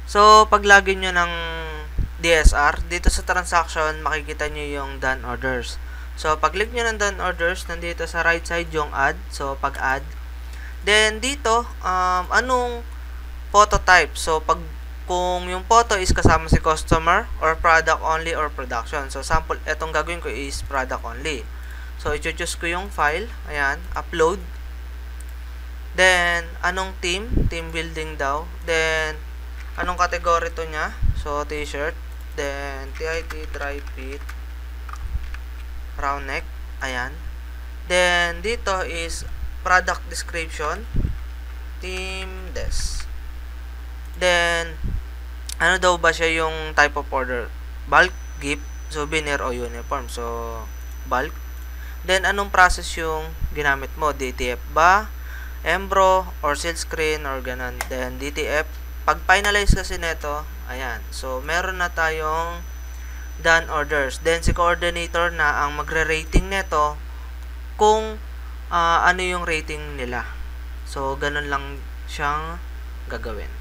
So, pag login nyo ng DSR, dito sa transaction, makikita nyo yung done orders. So, pag click nyo ng done orders, nandito sa right side yung add. So, pag add. Then, dito, anong photo type? So, kung yung photo is kasama si customer or product only or production. So, sample, etong gagawin ko is product only. So, i-choose ko yung file. Ayan, upload. Then, anong team? Team building daw. Then, anong category to niya? So, t-shirt. Then, TIT, dry fit. Round neck. Ayan. Then, dito is product description. Team des. Then, ano daw ba siya yung type of order? Bulk, gift, souvenir, o uniform. So, bulk. Then, anong process yung ginamit mo? DTF ba? Embro, or silk screen, or ganun. Then, DTF. Pag finalize kasi neto, ayan. So, meron na tayong done orders. Then, si coordinator na ang magre-rating neto kung ano yung rating nila. So, ganun lang siyang gagawin.